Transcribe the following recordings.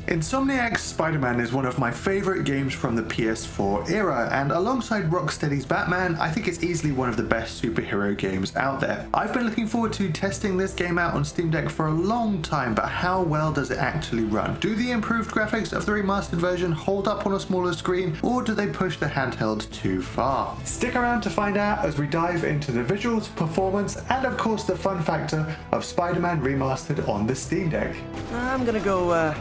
Insomniac's Spider-Man is one of my favourite games from the PS4 era, and alongside Rocksteady's Batman, I think it's easily one of the best superhero games out there. I've been looking forward to testing this game out on Steam Deck for a long time, but how well does it actually run? Do the improved graphics of the remastered version hold up on a smaller screen, or do they push the handheld too far? Stick around to find out as we dive into the visuals, performance, and of course the fun factor of Spider-Man Remastered on the Steam Deck. I'm gonna go,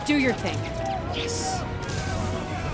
Do your thing. Yes.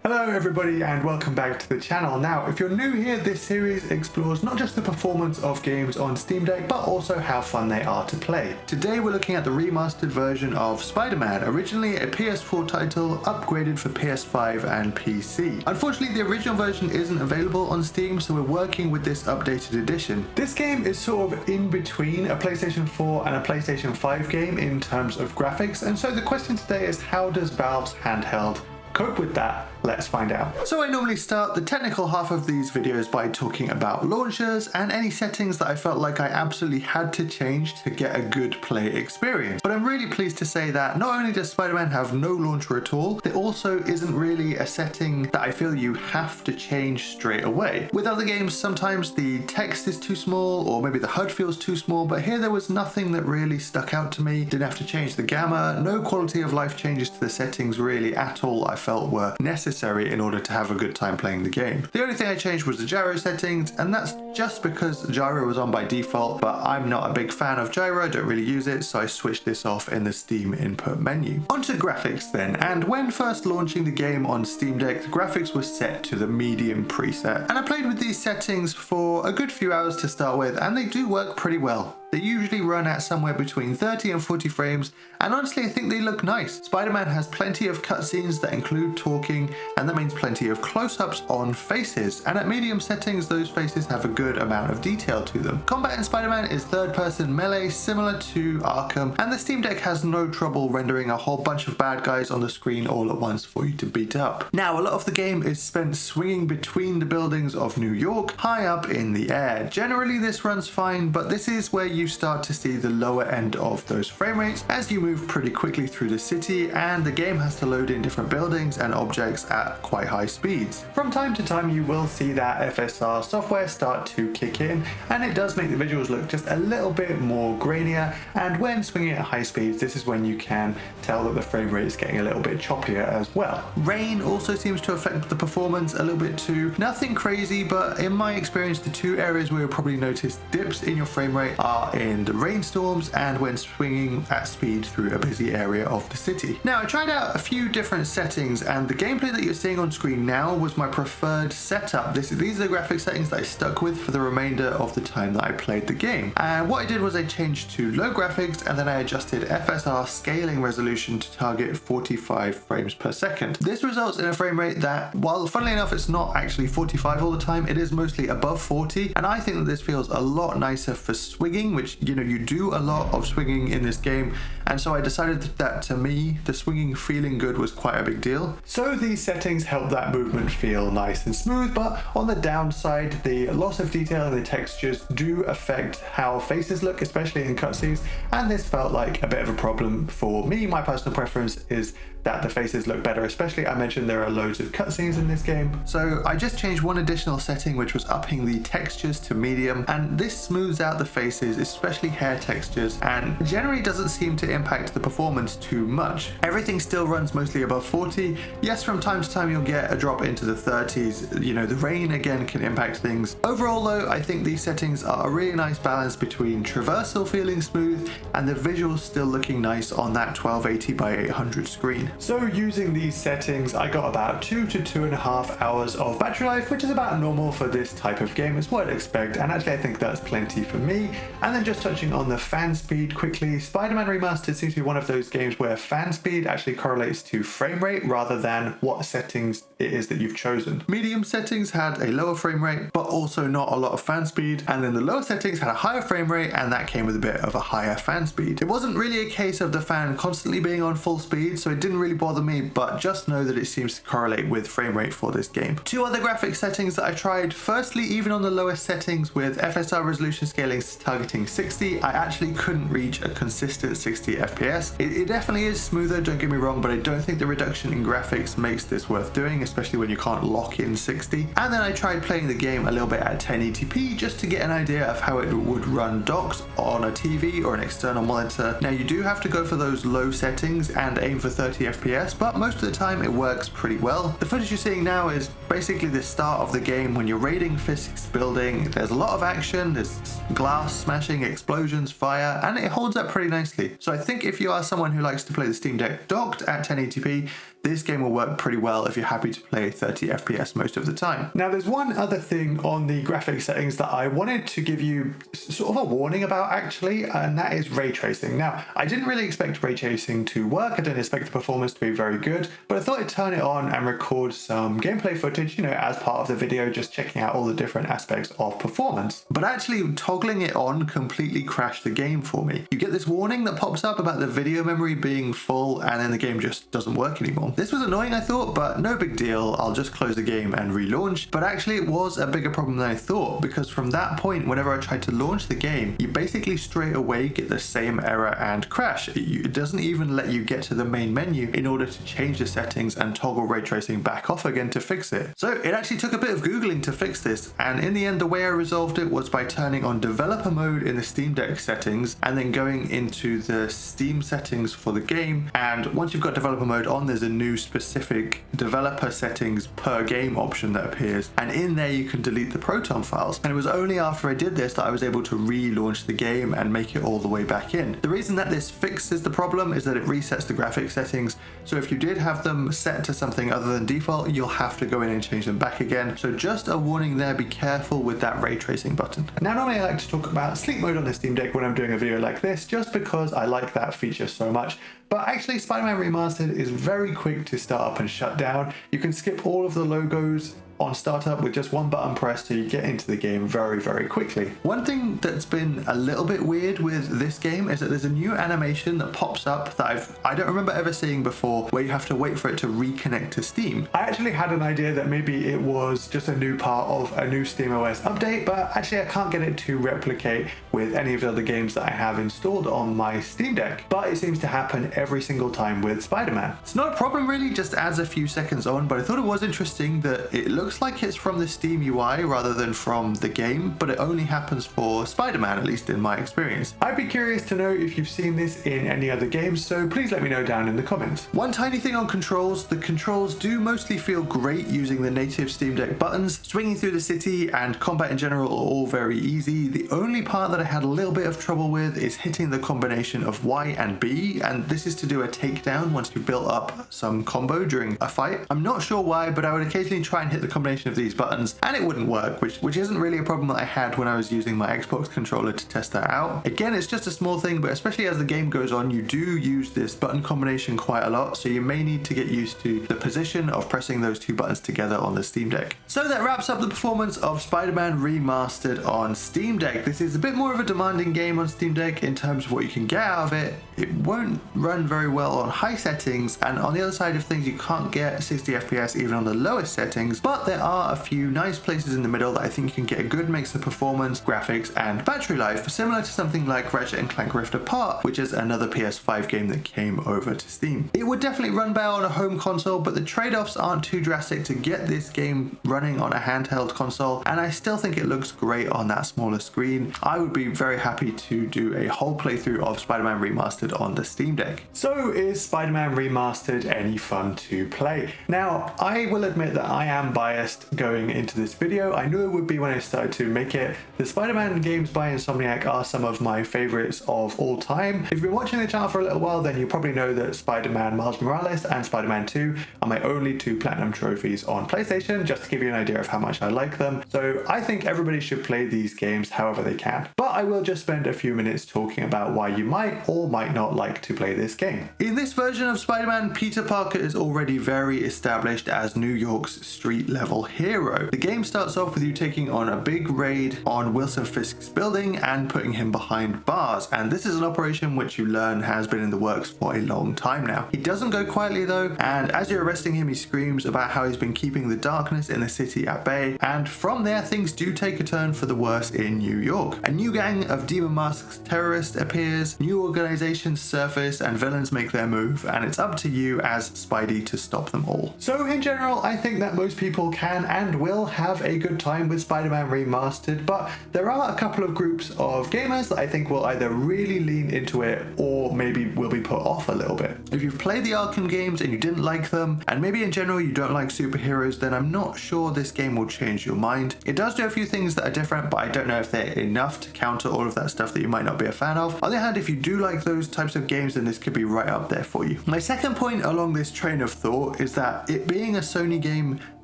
Hello everybody and welcome back to the channel. Now, if you're new here, this series explores not just the performance of games on Steam Deck, but also how fun they are to play. Today we're looking at the remastered version of Spider-Man, originally a PS4 title, upgraded for PS5 and PC. Unfortunately, the original version isn't available on Steam, so we're working with this updated edition. This game is sort of in between a PlayStation 4 and a PlayStation 5 game in terms of graphics, and so the question today is, how does Valve's handheld cope with that? Let's find out. So I normally start the technical half of these videos by talking about launchers and any settings that I felt like I absolutely had to change to get a good play experience. But I'm really pleased to say that not only does Spider-Man have no launcher at all, there also isn't really a setting that I feel you have to change straight away. With other games, sometimes the text is too small or maybe the HUD feels too small, but here there was nothing that really stuck out to me. Didn't have to change the gamma, no quality of life changes to the settings really at all I felt were necessary in order to have a good time playing the game. The only thing I changed was the gyro settings, and that's just because gyro was on by default, but I'm not a big fan of gyro, I don't really use it, so I switched this off in the Steam input menu. Onto graphics then, and when first launching the game on Steam Deck, the graphics were set to the medium preset, and I played with these settings for a good few hours to start with, and they do work pretty well. They usually run at somewhere between 30 and 40 frames, and honestly I think they look nice. Spider-Man has plenty of cutscenes that include talking, and that means plenty of close-ups on faces, and at medium settings those faces have a good amount of detail to them. Combat in Spider-Man is third-person melee, similar to Arkham, and the Steam Deck has no trouble rendering a whole bunch of bad guys on the screen all at once for you to beat up. Now, a lot of the game is spent swinging between the buildings of New York, high up in the air. Generally this runs fine, but this is where you start to see the lower end of those frame rates as you move pretty quickly through the city, and the game has to load in different buildings and objects at quite high speeds. From time to time you will see that FSR software start to kick in, and it does make the visuals look just a little bit more grainier, and when swinging at high speeds this is when you can tell that the frame rate is getting a little bit choppier as well. Rain also seems to affect the performance a little bit too. Nothing crazy, but in my experience the two areas where you'll probably notice dips in your frame rate are in the rainstorms and when swinging at speed through a busy area of the city. Now, I tried out a few different settings, and the gameplay that you're seeing on screen now was my preferred setup. These are the graphic settings that I stuck with for the remainder of the time that I played the game. And what I did was I changed to low graphics, and then I adjusted FSR scaling resolution to target 45 frames per second. This results in a frame rate that, while funnily enough it's not actually 45 all the time, it is mostly above 40, and I think that this feels a lot nicer for swinging, which, you know, you do a lot of swinging in this game, and so I decided that to me the swinging feeling good was quite a big deal. So these settings help that movement feel nice and smooth, but on the downside the loss of detail in the textures do affect how faces look, especially in cutscenes, and this felt like a bit of a problem for me. My personal preference is that the faces look better, especially I mentioned there are loads of cutscenes in this game. So I just changed one additional setting, which was upping the textures to medium, and this smooths out the faces, especially hair textures, and generally doesn't seem to impact the performance too much. Everything still runs mostly above 40. Yes, from time to time you'll get a drop into the 30s. You know, the rain again can impact things. Overall though, I think these settings are a really nice balance between traversal feeling smooth and the visuals still looking nice on that 1280 by 800 screen. So using these settings, I got about 2 to 2.5 hours of battery life, which is about normal for this type of game. It's what I'd expect, and actually I think that's plenty for me. And then just touching on the fan speed quickly, Spider-Man Remastered seems to be one of those games where fan speed actually correlates to frame rate rather than what settings it is that you've chosen. Medium settings had a lower frame rate, but also not a lot of fan speed, and then the lower settings had a higher frame rate, and that came with a bit of a higher fan speed. It wasn't really a case of the fan constantly being on full speed, so it didn't really bother me, but just know that it seems to correlate with frame rate for this game. Two other graphic settings that I tried. Firstly, even on the lowest settings with FSR resolution scaling targeting hitting 60, I actually couldn't reach a consistent 60 FPS. It definitely is smoother, don't get me wrong, but I don't think the reduction in graphics makes this worth doing, especially when you can't lock in 60. And then I tried playing the game a little bit at 1080p just to get an idea of how it would run docked on a TV or an external monitor. Now you do have to go for those low settings and aim for 30 FPS, but most of the time it works pretty well. The footage you're seeing now is basically the start of the game when you're raiding Fisk's building. There's a lot of action, there's glass smashing, explosions, fire, and it holds up pretty nicely. So I think if you are someone who likes to play the Steam Deck docked at 1080p, this game will work pretty well if you're happy to play 30 FPS most of the time. Now there's one other thing on the graphics settings that I wanted to give you sort of a warning about actually, and that is ray tracing. Now I didn't really expect ray tracing to work, I didn't expect the performance to be very good, but I thought I'd turn it on and record some gameplay footage, you know, as part of the video, just checking out all the different aspects of performance. But actually toggling it on completely crashed the game for me. You get this warning that pops up about the video memory being full and then the game just doesn't work anymore. This was annoying, I thought, but no big deal. I'll just close the game and relaunch. But actually it was a bigger problem than I thought, because from that point, whenever I tried to launch the game, you basically straight away get the same error and crash. It doesn't even let you get to the main menu in order to change the settings and toggle ray tracing back off again to fix it. So it actually took a bit of Googling to fix this, and in the end the way I resolved it was by turning on developer mode in the Steam Deck settings and then going into the Steam settings for the game. And once you've got developer mode on, there's a new specific developer settings per game option that appears, and in there you can delete the Proton files. And it was only after I did this that I was able to relaunch the game and make it all the way back in. The reason that this fixes the problem is that it resets the graphics settings, so if you did have them set to something other than default, you'll have to go in and change them back again. So just a warning there, be careful with that ray tracing button. Now normally I like to talk about sleep mode on the Steam Deck when I'm doing a video like this, just because I like that feature so much. But actually Spider-Man Remastered is very quick to start up and shut down. You can skip all of the logos on startup with just one button press, so you get into the game very quickly. One thing that's been a little bit weird with this game is that there's a new animation that pops up that I don't remember ever seeing before, where you have to wait for it to reconnect to Steam. I actually had an idea that maybe it was just a new part of a new SteamOS update, but actually I can't get it to replicate with any of the other games that I have installed on my Steam Deck, but it seems to happen every single time with Spider-Man. It's not a problem really, just adds a few seconds on, but I thought it was interesting that it looks like it's from the Steam UI rather than from the game, but it only happens for Spider-Man, at least in my experience. I'd be curious to know if you've seen this in any other games, so please let me know down in the comments. One tiny thing on controls, the controls do mostly feel great using the native Steam Deck buttons. Swinging through the city and combat in general are all very easy. The only part that I had a little bit of trouble with is hitting the combination of Y and B, and this is to do a takedown once you've built up some combo during a fight. I'm not sure why, but I would occasionally try and hit the combination of these buttons and it wouldn't work, which isn't really a problem that I had when I was using my Xbox controller to test that out. Again, it's just a small thing, but especially as the game goes on, you do use this button combination quite a lot, so you may need to get used to the position of pressing those two buttons together on the Steam Deck. So that wraps up the performance of Spider-Man Remastered on Steam Deck. This is a bit more of a demanding game on Steam Deck in terms of what you can get out of it. It won't run very well on high settings, and on the other side of things, you can't get 60 FPS even on the lowest settings, but there are a few nice places in the middle that I think you can get a good mix of performance, graphics, and battery life, similar to something like Ratchet & Clank Rift Apart, which is another PS5 game that came over to Steam. It would definitely run better on a home console, but the trade-offs aren't too drastic to get this game running on a handheld console, and I still think it looks great on that smaller screen. I would be very happy to do a whole playthrough of Spider-Man Remastered on the Steam Deck. So is Spider-Man Remastered any fun to play? Now, I will admit that I am biased going into this video. I knew it would be when I started to make it. The Spider-Man games by Insomniac are some of my favorites of all time. If you've been watching the channel for a little while, then you probably know that Spider-Man Miles Morales and Spider-Man 2 are my only two platinum trophies on PlayStation, just to give you an idea of how much I like them. So I think everybody should play these games however they can. But I will just spend a few minutes talking about why you might or might might not like to play this game. In this version of Spider-Man, Peter Parker is already very established as New York's street level hero. The game starts off with you taking on a big raid on Wilson Fisk's building and putting him behind bars, and this is an operation which you learn has been in the works for a long time now. He doesn't go quietly though, and as you're arresting him he screams about how he's been keeping the darkness in the city at bay, and from there things do take a turn for the worse in New York. A new gang of demon masks terrorists appears, new organizations surface, and villains make their move, and it's up to you as Spidey to stop them all. So in general, I think that most people can and will have a good time with Spider-Man Remastered, but there are a couple of groups of gamers that I think will either really lean into it or maybe will be put off a little bit. If you've played the Arkham games and you didn't like them, and maybe in general you don't like superheroes, then I'm not sure this game will change your mind. It does do a few things that are different, but I don't know if they're enough to counter all of that stuff that you might not be a fan of. On the other hand, if you do like those types of games, then this could be right up there for you. My second point along this train of thought is that it being a Sony game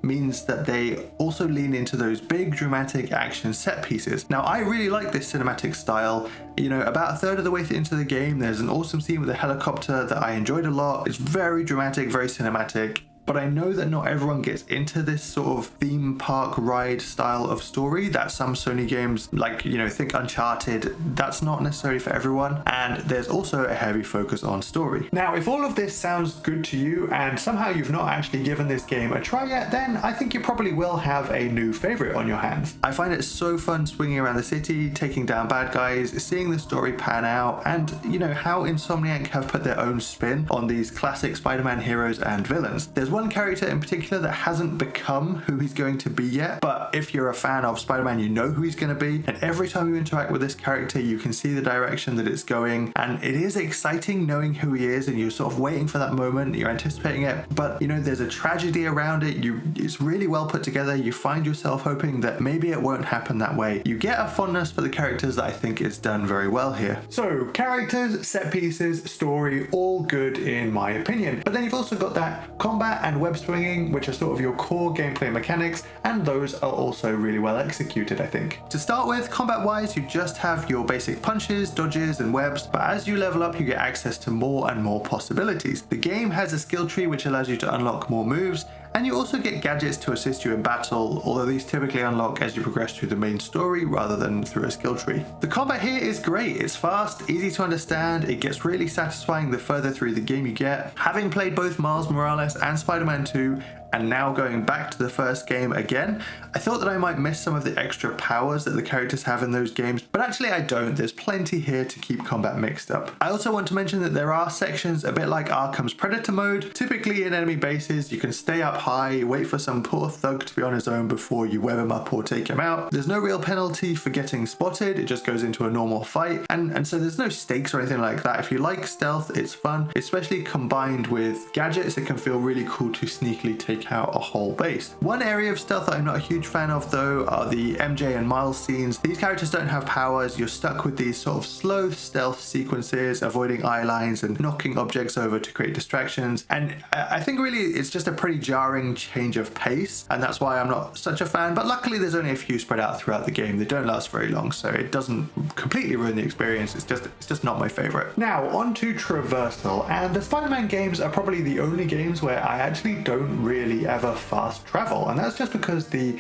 means that they also lean into those big dramatic action set pieces. Now I really like this cinematic style. You know, about a third of the way into the game there's an awesome scene with a helicopter that I enjoyed a lot. It's very dramatic, very cinematic. But I know that not everyone gets into this sort of theme park ride style of story that some Sony games, like, you know, think Uncharted, that's not necessarily for everyone. And there's also a heavy focus on story. Now, if all of this sounds good to you and somehow you've not actually given this game a try yet, then I think you probably will have a new favorite on your hands. I find it so fun swinging around the city, taking down bad guys, seeing the story pan out, and, you know, how Insomniac have put their own spin on these classic Spider-Man heroes and villains. There's one character in particular that hasn't become who he's going to be yet, but if you're a fan of Spider-Man, you know who he's going to be, and every time you interact with this character you can see the direction that it's going, and it is exciting knowing who he is, and you're sort of waiting for that moment, you're anticipating it, but you know, there's a tragedy around it. It's really well put together. You find yourself hoping that maybe it won't happen that way. You get a fondness for the characters that I think is done very well here. So characters, set pieces, story, all good in my opinion, but then you've also got that combat and web swinging, which are sort of your core gameplay mechanics, and those are also really well executed, I think. To start with, combat wise, you just have your basic punches, dodges, and webs, but as you level up you get access to more and more possibilities. The game has a skill tree which allows you to unlock more moves, and you also get gadgets to assist you in battle, although these typically unlock as you progress through the main story rather than through a skill tree. The combat here is great. It's fast, easy to understand, it gets really satisfying the further through the game you get. Having played both Miles Morales and Spider-Man 2, and now going back to the first game again, I thought that I might miss some of the extra powers that the characters have in those games, but actually I don't. There's plenty here to keep combat mixed up. I also want to mention that there are sections a bit like Arkham's Predator mode. Typically in enemy bases you can stay up high, wait for some poor thug to be on his own before you web him up or take him out. There's no real penalty for getting spotted, it just goes into a normal fight, and so there's no stakes or anything like that. If you like stealth, it's fun, especially combined with gadgets. It can feel really cool to sneakily take out a whole base. One area of stealth that I'm not a huge fan of though are the MJ and Miles scenes. These characters don't have powers, you're stuck with these sort of slow stealth sequences, avoiding eye lines and knocking objects over to create distractions, and I think really it's just a pretty jarring change of pace, and that's why I'm not such a fan, but luckily there's only a few spread out throughout the game. They don't last very long, so it doesn't completely ruin the experience. It's just not my favorite. Now on to traversal, and the Spider-Man games are probably the only games where I actually don't really ever fast travel, and that's just because the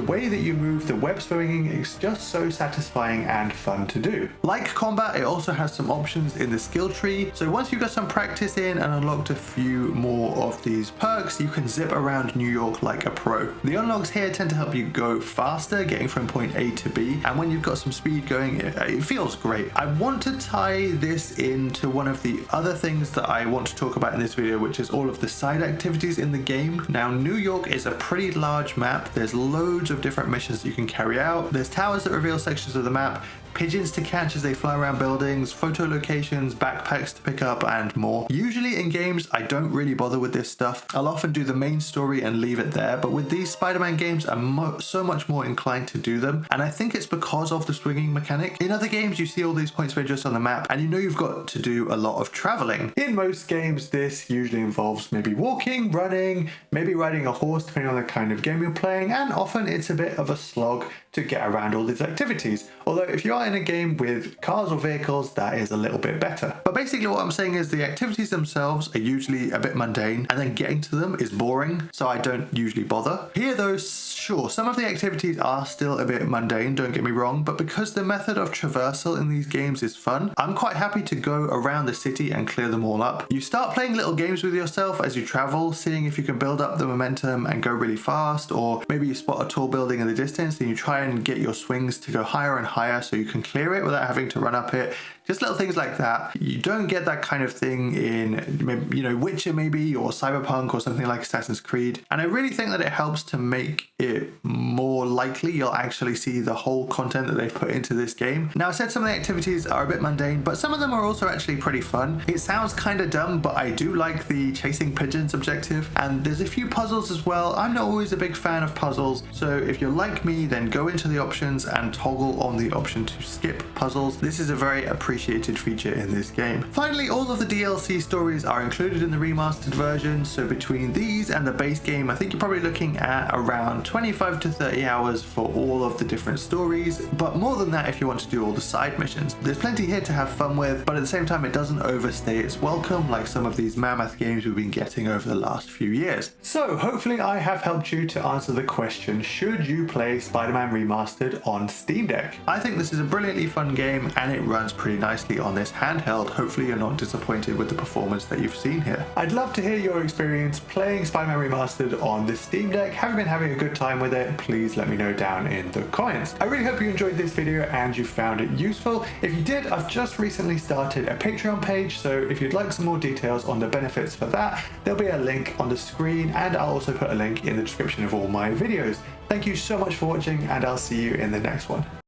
way that you move, the web swinging, is just so satisfying and fun to do. Like combat, it also has some options in the skill tree, so once you've got some practice in and unlocked a few more of these perks, you can zip around New York like a pro. The unlocks here tend to help you go faster, getting from point A to B, and when you've got some speed going, it feels great. I want to tie this into one of the other things that I want to talk about in this video, which is all of the side activities in the game. Now, New York is a pretty large map. There's loads of different missions that you can carry out. There's towers that reveal sections of the map, pigeons to catch as they fly around buildings, photo locations, backpacks to pick up, and more. Usually in games, I don't really bother with this stuff. I'll often do the main story and leave it there, but with these Spider-Man games, I'm so much more inclined to do them, and I think it's because of the swinging mechanic. In other games, you see all these points of interest on the map, and you know you've got to do a lot of traveling. In most games, this usually involves maybe walking, running, maybe riding a horse, depending on the kind of game you're playing, and often it's a bit of a slog to get around all these activities. Although if you are in a game with cars or vehicles that is a little bit better. But basically what I'm saying is the activities themselves are usually a bit mundane, and then getting to them is boring, so I don't usually bother. Here though, sure, some of the activities are still a bit mundane, don't get me wrong, but because the method of traversal in these games is fun, I'm quite happy to go around the city and clear them all up. You start playing little games with yourself as you travel, seeing if you can build up the momentum and go really fast, or maybe you spot a tall building in the distance and you try and get your swings to go higher and higher so you can clear it without having to run up it. Just little things like that. You don't get that kind of thing in, you know, Witcher maybe, or Cyberpunk, or something like Assassin's Creed. And I really think that it helps to make it more likely you'll actually see the whole content that they've put into this game. Now, I said some of the activities are a bit mundane, but some of them are also actually pretty fun. It sounds kind of dumb, but I do like the chasing pigeons objective. And there's a few puzzles as well. I'm not always a big fan of puzzles, so if you're like me, then go into the options and toggle on the option to skip puzzles. This is a very appreciated feature in this game. Finally, all of the DLC stories are included in the remastered version, so between these and the base game, I think you're probably looking at around 25 to 30 hours for all of the different stories, but more than that if you want to do all the side missions. There's plenty here to have fun with, but at the same time it doesn't overstay its welcome like some of these mammoth games we've been getting over the last few years. So hopefully I have helped you to answer the question, should you play Spider-Man Remastered on Steam Deck? I think this is a brilliantly fun game and it runs pretty nicely on this handheld. Hopefully you're not disappointed with the performance that you've seen here. I'd love to hear your experience playing Spider-Man Remastered on this Steam Deck. Have you been having a good time with it? Please let me know down in the comments. I really hope you enjoyed this video and you found it useful. If you did, I've just recently started a Patreon page, so if you'd like some more details on the benefits for that, there'll be a link on the screen, and I'll also put a link in the description of all my videos. Thank you so much for watching, and I'll see you in the next one.